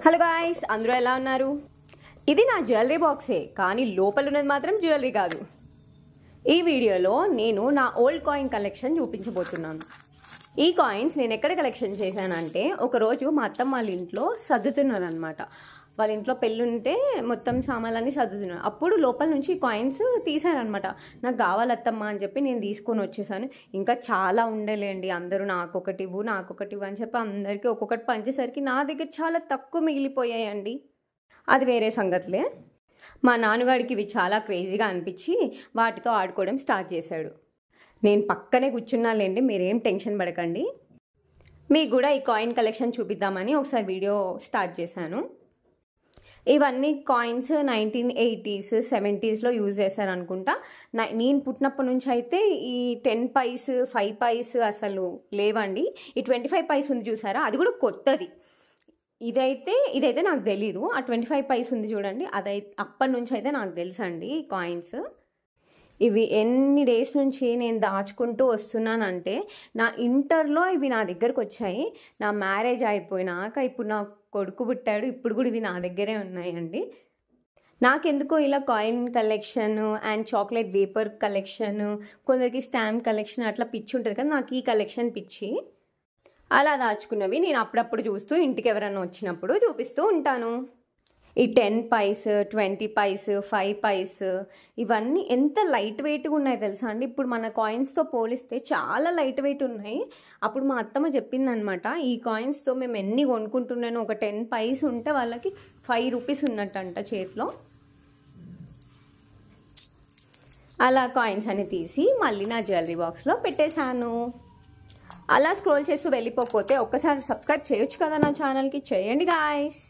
Hello guys, అందరూ ఎలా ఉన్నారు? ఇది నా జ్యువెలరీ బాక్సే, కానీ లోపల ఉన్నది మాత్రం జ్యువెలరీ కాదు. ఈ వీడియోలో నేను నా ఓల్డ్ కాయిన్ కలెక్షన్ చూపించబోతున్నాను. ఈ కాయిన్స్ నేను ఎక్కడ కలెక్షన్ చేశానంటే, ఒకరోజు మా అత్తమ్మ వాళ్ళ ఇంట్లో సర్దుతున్నారనమాట. వాళ్ళ ఇంట్లో పెళ్ళి ఉంటే మొత్తం సామాన్లన్నీ సర్దుతున్నారు. అప్పుడు లోపల నుంచి కాయిన్స్ తీసారనమాట. నాకు కావాలి అత్తమ్మ అని చెప్పి నేను తీసుకొని వచ్చేసాను. ఇంకా చాలా ఉండలేండి, అందరూ నాకొకటి ఇవ్వు అని చెప్పి అందరికీ ఒక్కొక్కటి పంచేసరికి నా దగ్గర చాలా తక్కువ మిగిలిపోయాయండి. అది వేరే సంగతులే. మా నాన్నగారికి ఇవి చాలా క్రేజీగా అనిపించి వాటితో ఆడుకోవడం స్టార్ట్ చేశాడు. నేను పక్కనే కూర్చున్నాలేండి, మీరేం టెన్షన్ పడకండి. మీకు కూడా ఈ కాయిన్ కలెక్షన్ చూపిద్దామని ఒకసారి వీడియో స్టార్ట్ చేశాను. ఇవన్నీ కాయిన్స్ 1980s 70sలో యూజ్ చేశారు అనుకుంటా. నేను పుట్టినప్పటి నుంచి అయితే ఈ 10 పైస్ 5 పైస్ అసలు లేవండి. ఈ 25 పైస్ ఉంది చూసారా, అది కూడా కొత్తది. ఇదైతే నాకు తెలీదు. ఆ 25 పైస్ ఉంది చూడండి, అప్పటి నుంచి అయితే నాకు తెలుసండి ఈ కాయిన్స్. ఇవి ఎన్ని డేస్ నుంచి నేను దాచుకుంటూ వస్తున్నానంటే, నా ఇంటర్లో ఇవి నా దగ్గరకు వచ్చాయి. నా మ్యారేజ్ అయిపోయినాక ఇప్పుడు నా కొడుకు పుట్టాడు, ఇప్పుడు కూడా ఇవి నా దగ్గరే ఉన్నాయండి. నాకెందుకో ఇలా coin collection and chocolate vapour collection, కొందరికి స్టాంప్ కలెక్షన్ అట్లా పిచ్చి ఉంటుంది కదా, నాకు ఈ కలెక్షన్ పిచ్చి. అలా దాచుకున్నవి నేను అప్పుడప్పుడు చూస్తూ ఇంటికి ఎవరైనా వచ్చినప్పుడు చూపిస్తూ ఉంటాను. ఈ 10 పైస్ 20 పైస్ 5 పైస్ ఇవన్నీ ఎంత లైట్ వెయిట్గా ఉన్నాయి తెలుసా అండి. ఇప్పుడు మన కాయిన్స్తో పోలిస్తే చాలా లైట్ వెయిట్ ఉన్నాయి. అప్పుడు మా అత్తమ్మ చెప్పిందనమాట, ఈ కాయిన్స్తో మేము ఎన్ని కొనుక్కుంటున్నాను, ఒక 10 పైస్ ఉంటే వాళ్ళకి 5 రూపీస్ ఉన్నట్టంట చేతిలో. అలా కాయిన్స్ అని తీసి మళ్ళీ నా జ్యువెలరీ బాక్స్లో పెట్టేశాను. అలా స్క్రోల్ చేస్తూ వెళ్ళిపోతే ఒక్కసారి సబ్స్క్రైబ్ చేయొచ్చు కదా నా ఛానల్కి, చేయండి గాయ్స్.